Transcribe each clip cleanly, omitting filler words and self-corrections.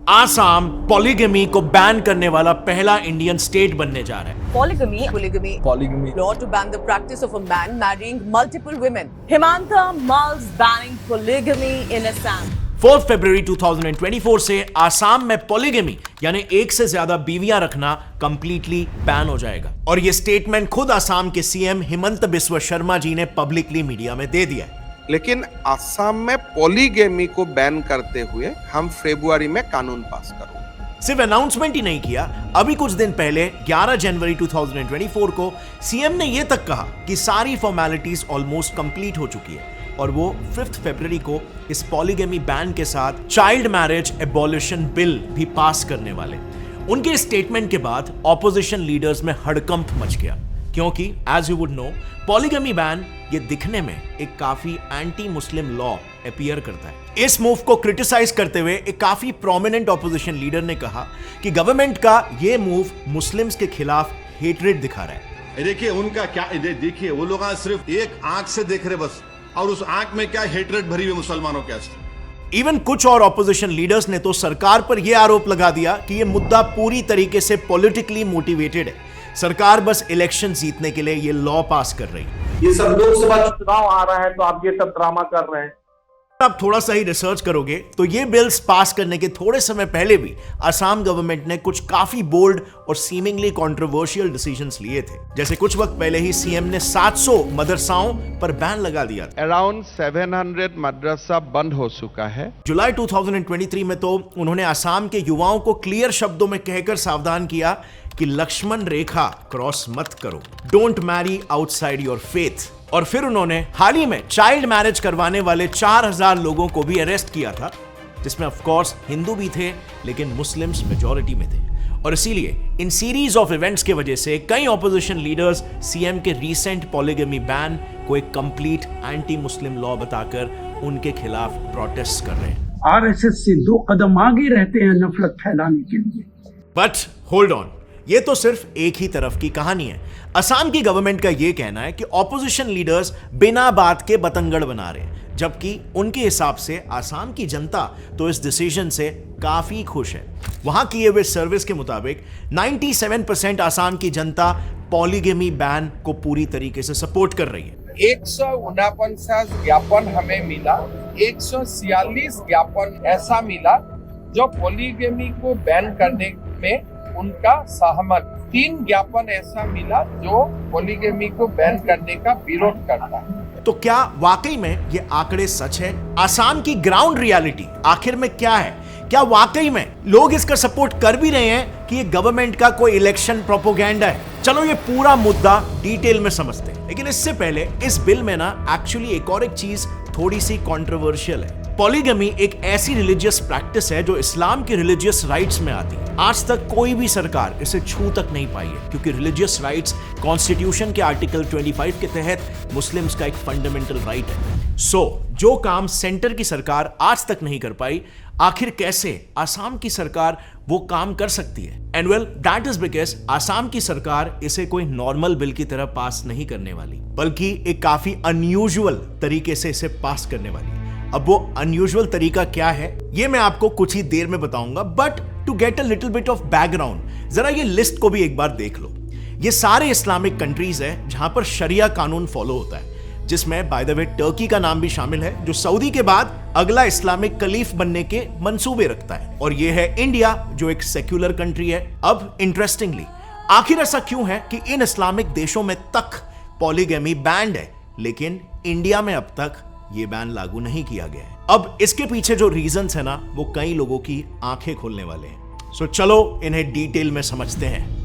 Assam polygamy को ban करने वाला पहला इंडियन स्टेट बनने जा रहा है। Polygamy. Law to ban the practice of a man marrying multiple women. Himanta Mal's banning polygamy in Assam. 4 फरवरी 2024 से आसाम में पॉलीगमी यानी एक से ज्यादा बीवियां रखना कंप्लीटली बैन हो जाएगा। और यह स्टेटमेंट खुद आसाम के सीएम हिमंत बिस्वा शर्मा जी ने पब्लिकली मीडिया में दे दिया है। लेकिन असम में पॉलीगेमी को बैन करते हुए हम फरवरी में कानून पास करेंगे। सिर्फ अनाउंसमेंट ही नहीं किया, अभी कुछ दिन पहले 11 जनवरी 2024 को सीएम ने यह तक कहा कि सारी फॉर्मेलिटीज ऑलमोस्ट कंप्लीट हो चुकी है और वो 5 फरवरी को इस पॉलीगमी बैन के साथ चाइल्ड मैरिज एबॉलिशन बिल भी पास करने वाले। उनके स्टेटमेंट के बाद ऑपोजिशन लीडर्स में हड़कंप मच गया, क्योंकि as you would know polygamy ban ये दिखने में एक काफी एंटी मुस्लिम लॉ अपीयर करता है। इस मूव को क्रिटिसाइज करते हुए एक काफी प्रोमिनेंट ऑपोजिशन लीडर ने कहा कि गवर्नमेंट का ये मूव मुस्लिम्स के खिलाफ हेट्रेड दिखा रहा है। देखिए उनका क्या, देखिए वो लोग सिर्फ एक आंख से देख रहे बस, और उस आंख में क्या हेट्रेड भरी हुई मुसलमानों के। इवन कुछ और ऑपोजिशन लीडर्स ने तो सरकार पर यह आरोप लगा दिया कि यह मुद्दा पूरी तरीके से पॉलिटिकली मोटिवेटेड है, सरकार बस इलेक्शन जीतने के लिए ये लॉ पास कर रही है। ये सब लोकसभा चुनाव आ रहा है तो आप ये सब ड्रामा कर रहे हैं। आप थोड़ा सा ही रिसर्च करोगे तो ये बिल्स पास करने के थोड़े समय पहले भी असम गवर्नमेंट ने कुछ काफी बोल्ड और सीमिंगली कंट्रोवर्शियल डिसीजंस लिए थे। जैसे कुछ वक्त पहले ही सीएम ने 700 मदरसाओं पर बैन लगा दिया था। अराउंड 700 मदरसा बंद हो चुका है। जुलाई 2023 में तो उन्होंने असम के युवाओं को क्लियर शब्दों में कहकर सावधान किया कि लक्ष्मण रेखा क्रॉस मत करो, don't marry outside your faith. और फिर उन्होंने हाल ही में चाइल्ड मैरिज करवाने वाले 4000 लोगों को भी अरेस्ट किया था, जिसमें ऑफ कोर्स हिंदू भी थे लेकिन मुस्लिम्स मेजॉरिटी में थे। और इसीलिए इन सीरीज ऑफ इवेंट्स की वजह से कई ऑपोजिशन लीडर्स सीएम के रीसेंट पॉलीगमी बैन को एक कंप्लीट एंटी मुस्लिम लॉ बताकर उनके खिलाफ प्रोटेस्ट कर रहे हैं। आरएसएस से 2 कदम आगे रहते हैं नफरत फैलाने के लिए। बट होल्ड ऑन, ये तो सिर्फ एक ही तरफ की कहानी है। असम की गवर्नमेंट का यह कहना है कि ऑपोजिशन लीडर्स बिना बात के बतंगड़ बना रहे हैं, जबकि उनके हिसाब से असम की जनता तो इस डिसीजन से काफी खुश है। वहां किए हुए सर्विस के मुताबिक 97% असम की जनता पॉलीगमी बैन को पूरी तरीके से सपोर्ट कर रही है। 149 ज्ञापन हमें मिला, 146 ज्ञापन ऐसा मिला जो पॉलीगमी को बैन करने में उनका सहमत। 3 ज्ञापन ऐसा मिला जो पॉलीगमी को बैन करने का विरोध करता है। तो क्या वाकई में ये आंकड़े सच है? असम की ग्राउंड रियलिटी आखिर में क्या है? क्या वाकई में लोग इसका सपोर्ट कर भी रहे हैं कि ये गवर्नमेंट का कोई इलेक्शन प्रोपोगेंडा है? चलो ये पूरा मुद्दा डिटेल में समझते हैं, लेकिन इससे पहले इस बिल में ना एक्चुअली एक और एक चीज थोड़ी सी कंट्रोवर्शियल है। पॉलीगमी एक ऐसी रिलीजियस प्रैक्टिस है जो इस्लाम के रिलीजियस राइट्स में आती है। आज तक कोई भी सरकार इसे छू तक नहीं पाई है, क्योंकि रिलीजियस राइट्स कॉन्स्टिट्यूशन के आर्टिकल 25 के तहत मुस्लिम्स का एक फंडामेंटल राइट है। जो काम सेंटर की सरकार आज तक नहीं कर पाई, आखिर कैसे असम की सरकार वो काम कर सकती है? And well that is because Assam की सरकार इसे कोई नॉर्मल बिल की तरह पास नहीं करने वाली, बल्कि एक काफी अनयूजुअल तरीके से इसे पास करने वाली है। अब वो अनयूजुअल तरीका क्या है ये मैं आपको कुछ ही देर में बताऊंगा, but to get a little bit of background जरा ये लिस्ट को भी एक बार देख लो। ये सारे इस्लामिक कंट्रीज है जहां पर शरिया कानून फॉलो होता है, जिसमें बाय द वे टर्की का नाम भी शामिल है, जो सऊदी के बाद अगला इस्लामिक कलीफ बनने के मंसूबे रखता है। और ये है इंडिया, जो एक सेक्युलर कंट्री है। अब इंटरेस्टिंगली आखिर ऐसा क्यों है कि इन इस्लामिक देशों में तक पॉलीगमी बैंड है, लेकिन इंडिया में अब तक ये बैन लागू नहीं किया गया है? अब इसके पीछे जो रीजंस है ना, वो कई लोगों की आंखें खोलने वाले हैं। सो चलो इन्हें डिटेल में समझते हैं।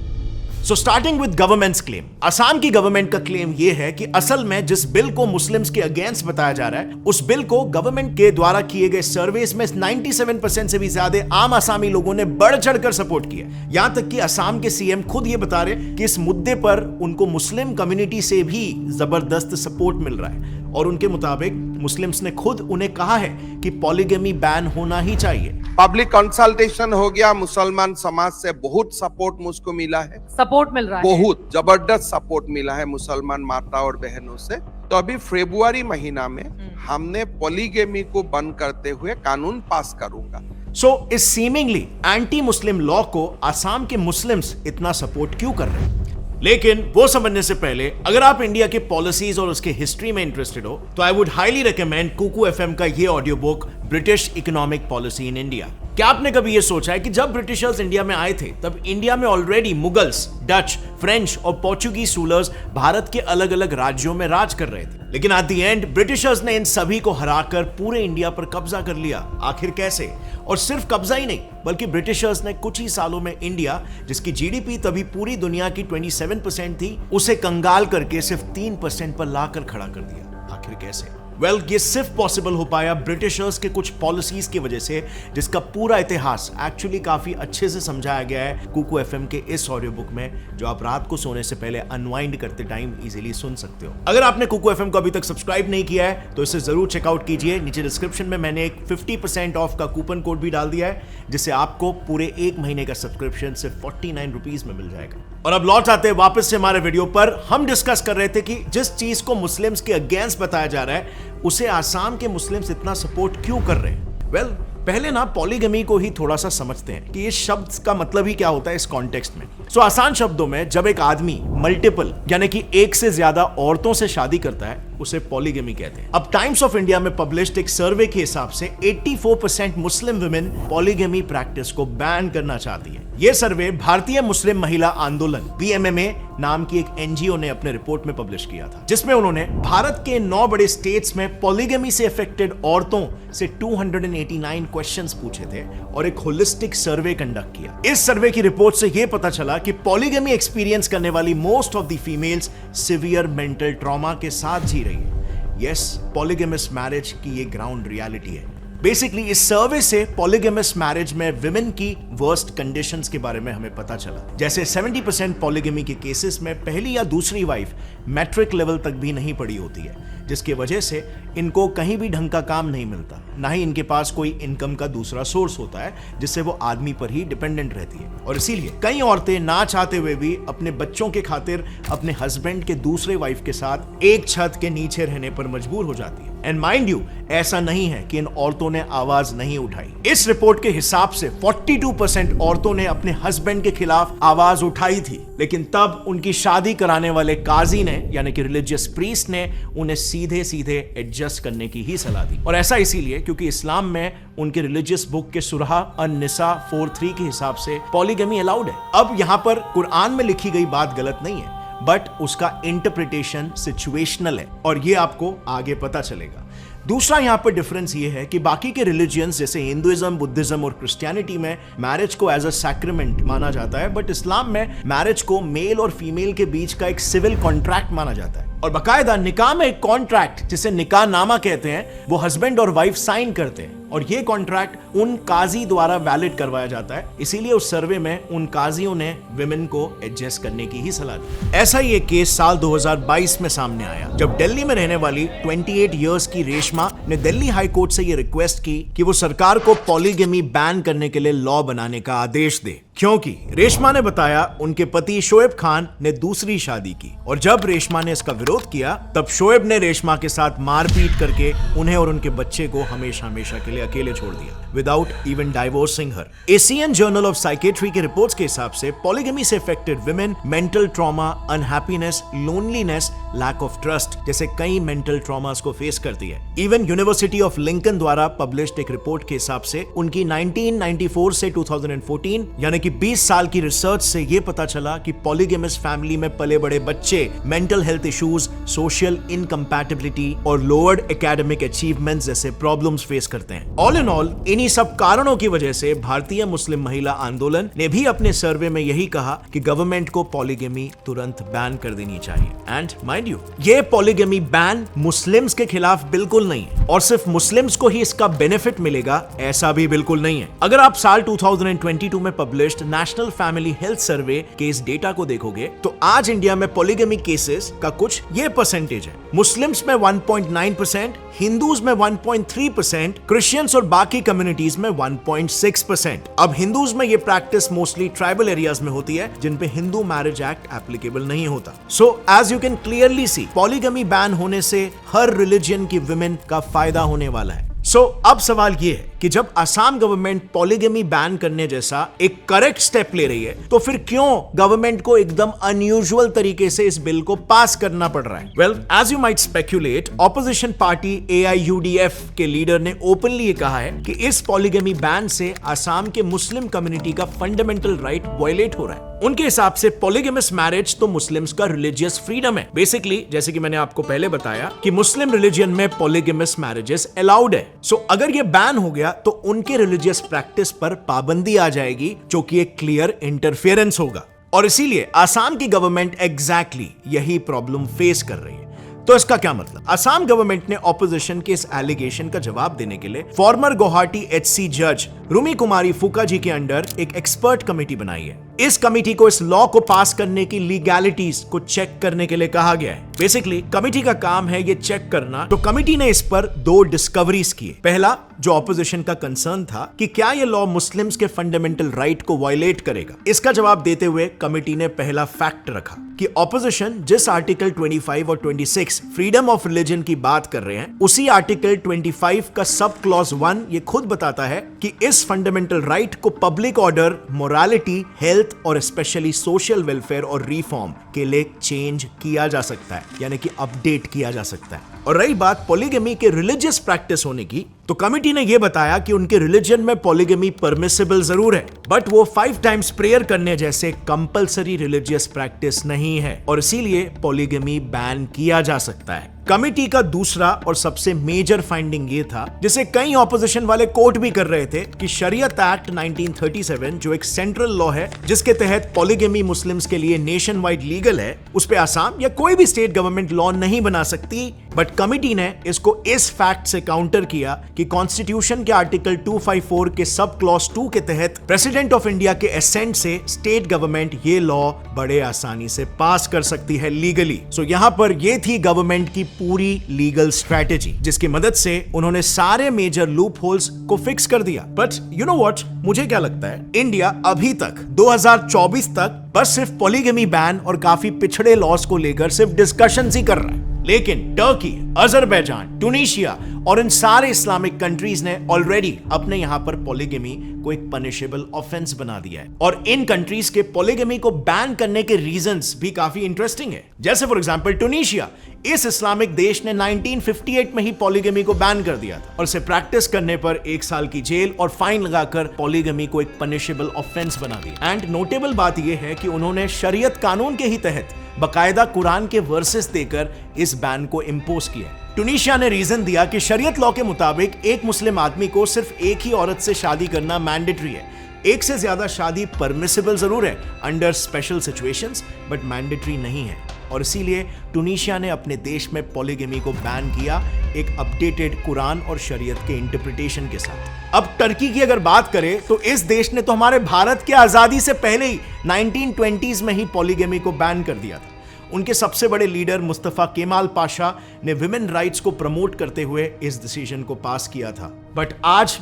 So starting with governments claim, Assam की गवर्नमेंट का क्लेम यह है कि असल में जिस बिल को मुस्लिम्स के अगेंस्ट बताया जा रहा है, उस बिल को गवर्नमेंट के द्वारा किए गए सर्वेस में 97% से भी ज्यादा आम असमी लोगों ने बढ़ चढ़कर सपोर्ट किया। यहां तक कि असम के सीएम खुद ये बता रहे कि इस मुद्दे पर उनको मुस्लिम कम्युनिटी से भी जबरदस्त सपोर्ट मिल रहा है, और उनके मुताबिक मुस्लिम्स ने खुद उन्हें कहा है कि पॉलीगमी बैन होना ही चाहिए। पब्लिक कंसल्टेशन हो गया, मुसलमान समाज से बहुत सपोर्ट मुझको मिला है, सपोर्ट मिल रहा है, बहुत जबरदस्त सपोर्ट मिला है मुसलमान माता और बहनों से। तो अभी फरवरी महीना में हमने पॉलीगमी को बंद करते हुए कानून पास करूंगा। सो इस सीमिंगली एंटी मुस्लिम लॉ को आसाम के मुस्लिम्स इतना सपोर्ट क्यों कर रहे हैं? लेकिन वो समझने से पहले अगर आप इंडिया के पॉलिसीज और उसके हिस्ट्री में इंटरेस्टेड हो तो I would highly recommend Kuku FM का ये audio book British economic policy in India. क्या आपने कभी ये सोचा है कि जब ब्रिटिशर्स इंडिया में आए थे तब इंडिया में ऑलरेडी मुगल्स, डच, फ्रेंच और पोर्चुगीज रूलर्स भारत के अलग अलग राज्यों में राज कर रहे थे, लेकिन एट द एंड ब्रिटिशर्स ने इन सभी को हराकर पूरे इंडिया पर कब्जा कर लिया। आखिर कैसे? और सिर्फ कब्जा ही नहीं बल्कि ब्रिटिशर्स ने कुछ ही सालों में इंडिया, जिसकी जीडीपी तभी पूरी दुनिया की 27% थी, उसे कंगाल करके सिर्फ 3% पर लाकर खड़ा कर दिया। आखिर कैसे? वेल, ये सिर्फ पॉसिबल हो पाया ब्रिटिशर्स के कुछ पॉलिसीज की वजह से, जिसका पूरा इतिहास एक्चुअली काफी अच्छे से समझाया गया है कुकू एफएम के इस ऑडियो बुक में, जो आप रात को सोने से पहले अनवाइंड करते टाइम इजीली सुन सकते हो। अगर आपने कुकू एफएम को अभी तक सब्सक्राइब नहीं किया है तो इसे जरूर चेकआउट कीजिए। नीचे डिस्क्रिप्शन में मैंने एक 50% ऑफ का कूपन कोड भी डाल दिया है, जिससे आपको पूरे 1 महीने का सब्सक्रिप्शन सिर्फ 49 रुपीज में मिल जाएगा। और अब लौट आते हैं वापस से हमारे वीडियो पर। हम डिस्कस कर रहे थे कि जिस चीज को मुस्लिम्स के अगेंस्ट बताया जा रहा है उसे आसाम के मुस्लिम्स इतना सपोर्ट क्यों कर रहे हैं? वेल, पहले ना पॉलीगमी को ही थोड़ा सा समझते हैं कि ये शब्द का मतलब ही क्या होता है इस कॉन्टेक्स्ट में। सो आसान शब्दों में, जब एक आदमी मल्टीपल यानी कि एक से ज्यादा औरतों से शादी करता है उसे पॉलीगमी कहते हैं। अब टाइम्स ऑफ इंडिया में पब्लिश्ड एक सर्वे के हिसाब से 84% मुस्लिम वुमेन पॉलीगमी प्रैक्टिस को बैन करना चाहती है। यह सर्वे भारतीय मुस्लिम महिला आंदोलन BMMA नाम की एक एनजीओ ने अपने रिपोर्ट में पब्लिश किया था, जिसमें उन्होंने भारत के 9 बड़े स्टेट्स में पॉलीगमी से अफेक्टेड औरतों से 289 क्वेश्चंस पूछे थे और एक होलिस्टिक सर्वे कंडक्ट किया। इस सर्वे की रिपोर्ट से यह पता चला कि पॉलीगमी एक्सपीरियंस करने वाली most of the females severe mental trauma के साथ जी रही है। यस, पॉलीगमस मैरिज की ये ग्राउंड रियलिटी है। बेसिकली इस सर्वे से पॉलीगमस मैरिज में विमेन की वर्स्ट कंडीशंस के बारे में हमें पता चला। जैसे 70% पॉलीगमी के केसेस में पहली या दूसरी वाइफ मैट्रिक लेवल तक भी नहीं पढ़ी होती है, जिसकी वजह से इनको कहीं भी ढंग का काम नहीं मिलता, ना ही इनके पास कोई इनकम का दूसरा सोर्स होता है जिससे वो आदमी पर ही डिपेंडेंट रहती है। और इसीलिए कई औरतें ना चाहते हुए भी अपने बच्चों के खातिर अपने हस्बैंड के दूसरे वाइफ के साथ एक छत के नीचे रहने पर मजबूर हो जाती है। एंड माइंड यू, ऐसा नहीं है कि इन औरतों ने आवाज नहीं उठाई। इस रिपोर्ट के हिसाब से 42% औरतों ने अपने हस्बैंड के खिलाफ आवाज उठाई थी, लेकिन तब उनकी शादी कराने वाले काजी ने यानी कि रिलीजियस प्रीस्ट ने उन्हें सीधे सीधे एडजस्ट करने की ही सलाह दी। और ऐसा इसीलिए क्योंकि इस्लाम में उनके रिलीजियस बुक के सुरहा अन-निसा 4:3 के हिसाब से पॉलीगमी अलाउड है। अब यहां पर कुरान में लिखी गई बात गलत नहीं है, बट उसका इंटरप्रिटेशन सिचुएशनल है और ये आपको आगे पता चलेगा। दूसरा यहां पर डिफरेंस ये है कि बाकी के रिलीजियंस जैसे हिंदुइज्म, बुद्धिज्म और क्रिश्चियनिटी में मैरिज को एज अ सैक्रेमेंट माना जाता है, बट इस्लाम में मैरिज को मेल और फीमेल के बीच का एक सिविल कॉन्ट्रैक्ट माना जाता है। और बाकायदा निकाह में एक कॉन्ट्रैक्ट जिसे निकाह नामा कहते हैं वो हस्बैंड और वाइफ साइन करते हैं और ये कॉन्ट्रैक्ट उन काजी द्वारा वैलिड करवाया जाता है। इसीलिए उस सर्वे में उन काजियों ने विमेन को एडजस्ट करने की ही सलाह दी। ऐसा ही एक केस साल 2022 में सामने आया जब दिल्ली में रहने वाली 28 इयर्स की रेशमा ने दिल्ली हाई कोर्ट से ये रिक्वेस्ट की कि वो सरकार को पॉलीगमी बैन करने के लिए लॉ बनाने का आदेश दे, क्योंकि रेशमा ने बताया उनके पति शोएब खान ने दूसरी शादी की और जब रेशमा ने इसका विरोध किया तब शोएब ने रेशमा के साथ मारपीट करके उन्हें और उनके बच्चे को हमेशा हमेशा के लिए अकेले छोड़ दिया without even divorcing her. Asian journal of psychiatry के रिपोर्ट्स के हिसाब से पॉलीगमी से affected women mental trauma, unhappiness, loneliness, lack of trust जैसे कई मेंटल ट्रॉमास को फेस करती है। इवन यूनिवर्सिटी ऑफ लिंकन द्वारा पब्लिश्ड एक रिपोर्ट के हिसाब से उनकी 1994 से 2014 यानी कि 20 साल की रिसर्च से यह पता चला कि पॉलीगमस फैमिली में पले बड़े बच्चे mental health issues, social incompatibility और लोअर्ड एकेडमिक अचीवमेंट्स जैसे प्रॉब्लम्स फेस करते हैं। ऑल इन ऑल इन्हीं सब कारणों की वजह से भारतीय मुस्लिम महिला आंदोलन ने भी अपने सर्वे में यही कहा कि गवर्नमेंट को पॉलीगमी तुरंत बैन कर देनी चाहिए। एंड माइंड यू, ये पॉलीगमी बैन मुस्लिम्स के खिलाफ बिल्कुल नहीं है और सिर्फ मुस्लिम्स को ही इसका बेनिफिट मिलेगा ऐसा भी बिल्कुल नहीं है। अगर आप साल 2022 में published national family health survey के इस डेटा को देखोगे तो आज इंडिया में पॉलीगमी केसेस का कुछ ये परसेंटेज है। मुस्लिम्स में 1.9%, हिंदूज में 1.3%, क्रिश्चियंस और बाकी कम्युनिटीज में 1.6%। अब हिंदूज में ये प्रैक्टिस मोस्टली ट्राइबल एरियाज में होती है जिन पे हिंदू मैरिज एक्ट एप्लीकेबल नहीं होता। So as you can clearly see, polygamy ban होने से हर रिलीजन की विमेन का फायदा होने वाला है। सो अब सवाल यह है कि जब असम गवर्नमेंट पॉलीगेमी बैन करने जैसा एक करेक्ट स्टेप ले रही है तो फिर क्यों गवर्नमेंट को एकदम अनयूजुअल तरीके से इस बिल को पास करना पड़ रहा है? Well, as you might speculate, opposition party AIUDF के लीडर ने ओपनली कहा है कि इस पॉलीगेमी बैन से असम के मुस्लिम कम्युनिटी का फंडामेंटल राइट वायलेट हो रहा है। उनके हिसाब से पॉलीगेमस मैरिज तो मुस्लिम्स का रिलीजियस फ्रीडम है। बेसिकली, जैसे कि मैंने आपको पहले बताया कि मुस्लिम रिलीजन में पॉलीगेमस मैरिजेस अलाउड है। सो अगर ये बैन हो गया तो उनके रिलीजियस प्रैक्टिस पर पाबंदी आ जाएगी, जो कि एक क्लियर इंटरफेरेंस होगा। और इसीलिए असम की गवर्नमेंट एग्जैक्टली यही प्रॉब्लम फेस कर रही है। तो इसका क्या मतलब? असम गवर्नमेंट ने ऑपोजिशन के इस एलिगेशन का जवाब देने के लिए फॉर्मर गुवाहाटी HC जज रूमी कुमारी फुका जी के अंडर एक एक्सपर्ट कमेटी बनाई है। इस कमेटी को इस लॉ को पास करने की लीगैलिटीज को चेक करने के लिए कहा गया है। बेसिकली कमेटी का काम है ये चेक करना। तो कमेटी ने इस पर 2 डिस्कवरीज किए। पहला, जो ऑपोजिशन का कंसर्न था कि क्या ये लॉ मुस्लिम्स के फंडामेंटल राइट को वायलेट करेगा। इसका जवाब देते हुए कमेटी ने पहला फैक्ट रखा कि ऑपोजिशन जिस आर्टिकल 25 और 26 फ्रीडम ऑफ रिलीजन की बात कर रहे हैं, उसी आर्टिकल 25 का सब क्लॉज 1 ये खुद बताता है कि इस फंडामेंटल राइट को पब्लिक ऑर्डर, मोरालिटी, हेल्थ और स्पेशली सोशल वेलफेयर और रिफॉर्म के लिए चेंज किया जा सकता है, यानी कि अपडेट किया जा सकता है। और रही बात पॉलीगेमी के रिलीजियस प्रैक्टिस होने की, तो कमेटी ने यह बताया कि उनके रिलीजन में पॉलीगेमी परमिसिबल जरूर है, बट वो 5 टाइम्स प्रेयर करने जैसे कंपलसरी रिलीजियस प्रैक्टिस नहीं है और इसीलिए पॉलीगेमी बैन किया जा सकता है। कमेटी का दूसरा और सबसे मेजर फाइंडिंग ये था, जिसे कई ऑपोजिशन वाले कोट भी कर रहे थे, कि शरीयत एक्ट 1937 जो एक सेंट्रल लॉ है जिसके तहत पॉलीगेमी मुस्लिम्स के लिए नेशन वाइड लीगल है, उस पे आसाम या कोई भी स्टेट गवर्नमेंट लॉ नहीं बना सकती। बट कमेटी ने इसको इस फैक्ट से काउंटर किया कि कॉन्स्टिट्यूशन के आर्टिकल 254 के सब क्लॉज 2 के तहत प्रेसिडेंट ऑफ इंडिया के एसेंट से स्टेट गवर्नमेंट ये लॉ बड़े आसानी से पास कर सकती है लीगली। सो यहां पर ये थी गवर्नमेंट की पूरी लीगल स्ट्रैटेजी, जिसकी मदद से उन्होंने सारे मेजर लूप होल्स को फिक्स कर दिया। बट यू नो व्हाट, मुझे क्या लगता है, इंडिया अभी तक 2024 तक बस सिर्फ पॉलीगेमी बैन और काफी पिछड़े लॉस को लेकर सिर्फ डिस्कशंस ही कर रहा है। लेकिन टर्की, अजरबैजान, टूनिशिया और इन सारे इस्लामिक कंट्रीज ने ऑलरेडी अपने यहां पर पॉलीगेमी को एक पनिशेबल ऑफेंस बना दिया है। और इन कंट्रीज के पॉलीगेमी को बैन करने के रीजंस भी काफी इंटरेस्टिंग है। जैसे फॉर एग्जांपल टूनिशिया, इस इस्लामिक देश ने 1958 में ही पॉलीगेमी को बैन कर दिया था और इसे प्रैक्टिस करने पर 1 साल की जेल और फाइन लगाकर पॉलीगेमी को एक पनिशेबल ऑफेंस बना दिया। एंड नोटेबल बात यह है कि उन्होंने शरीयत कानून के ही तहत बकायदा कुरान के वर्सेस देकर इस बैन को इंपोज किया। टूनिशिया ने रीजन दिया कि शरीयत लॉ के मुताबिक एक मुस्लिम आदमी को सिर्फ एक ही औरत से शादी करना मैंडेटरी है। एक से ज्यादा शादी परमिसिबल जरूर है under special situations, but mandatory नहीं है। और इसीलिए टूनिशिया ने अपने देश में पॉलीगेमी को बैन किया एक अपडेटेड कुरान और शरीयत के इंटरप्रिटेशन के साथ। अब टर्की की अगर बात करें तो इस देश ने तो हमारे भारत के आजादी से पहले ही 1920s में ही पॉलीगेमी को बैन कर दिया था। उनके सबसे बड़े लीडर मुस्तफा केमाल पाशा ने विमेन राइट्स को प्रमोट करते हुए इस डिसीजन को पास किया था। बट आज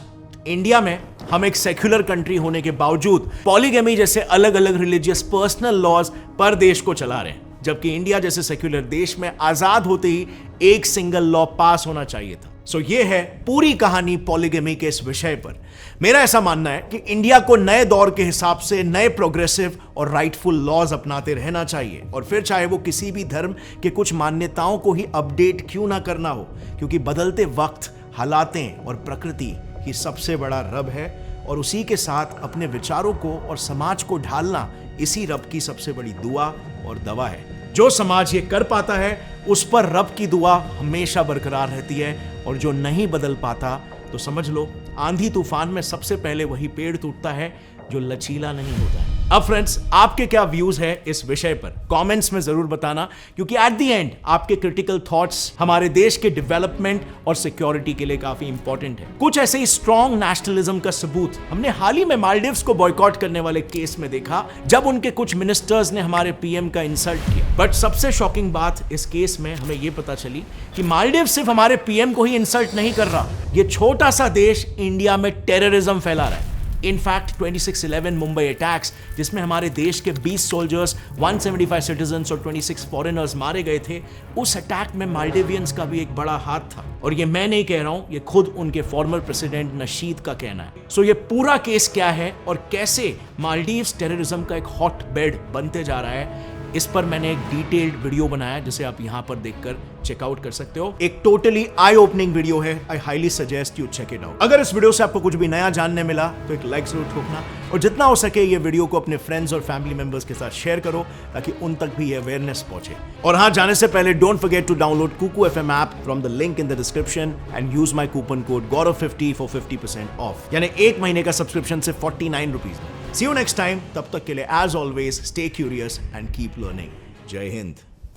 इंडिया में हम एक सेक्युलर कंट्री होने के बावजूद पॉलीगेमी जैसे अलग अलग रिलीजियस पर्सनल लॉज पर देश को चला रहे हैं, जबकि इंडिया जैसे सेक्युलर देश में आजाद होते ही एक सिंगल लॉ पास होना चाहिए था। सो ये है पूरी कहानी पॉलीगेमी के इस विषय पर। मेरा ऐसा मानना है कि इंडिया को नए दौर के हिसाब से नए प्रोग्रेसिव और राइटफुल लॉज अपनाते रहना चाहिए, और फिर चाहे वो किसी भी धर्म के कुछ मान्यताओं को ही अपडेट क्यों ना करना हो, क्योंकि बदलते वक्त, हालातें और प्रकृति ही सबसे बड़ा रब है, और उसी के साथ अपने विचारों को और समाज को ढालना इसी रब की सबसे बड़ी दुआ और दवा है। जो समाज ये कर पाता है उस पर रब की दुआ हमेशा बरकरार रहती है, और जो नहीं बदल पाता तो समझ लो आंधी तूफान में सबसे पहले वही पेड़ टूटता है जो लचीला नहीं होता है। अब फ्रेंड्स, आपके क्या व्यूज है इस विषय पर कमेंट्स में जरूर बताना, क्योंकि एट द एंड आपके क्रिटिकल थॉट्स हमारे देश के डेवलपमेंट और सिक्योरिटी के लिए काफी इंपॉर्टेंट है। कुछ ऐसे ही स्ट्रॉन्ग नेशनलिज्म का सबूत हमने हाल ही में मालदीव्स को बॉयकॉट करने वाले केस में देखा, जब उनके कुछ मिनिस्टर्स ने हमारे पीएम का इंसल्ट किया। बट सबसे शॉकिंग बात इस केस में हमें यह पता चली कि मालदीव सिर्फ हमारे पीएम को ही इंसल्ट नहीं कर रहा, ये छोटा सा देश इंडिया में टेररिज्म फैला रहा है। इनफैक्ट 26/11 मुंबई अटैक्स, जिसमें हमारे देश के 20 सोल्जर्स, 175 सिटीजन्स और 26 फॉरेनर्स मारे गए थे, उस अटैक में मालदीवियंस का भी एक बड़ा हाथ था। और ये मैं नहीं कह रहा हूं, ये खुद उनके फॉर्मर प्रेसिडेंट नशीद का कहना है। सो ये पूरा केस क्या है और कैसे मालदीव्स टेररिज्म का एक हॉट बेड बनते जा रहा है, इस पर मैंने एक डिटेल्ड वीडियो बनाया जिसे आप यहां पर देखकर चेकआउट कर सकते हो। एक टोटली आई ओपनिंग वीडियो है। I highly suggest you check it out. अगर इस वीडियो से आपको कुछ भी नया जानने मिला तो एक लाइक जरूर ठोकना, और जितना हो सके ये वीडियो को अपने फ्रेंड्स और फैमिली मेंबर्स के साथ शेयर करो ताकि उन तक भी ये अवेयरनेस पहुंचे। और हाँ, जाने से पहले don't forget to download Kuku FM app from the link in the description and use my coupon code GAURAV50 for 50% off, यानी 1 महीने का सब्सक्रिप्शन सिर्फ 49 rupees. See you next time. तब तक के लिए as always stay curious and keep learning. जय हिंद।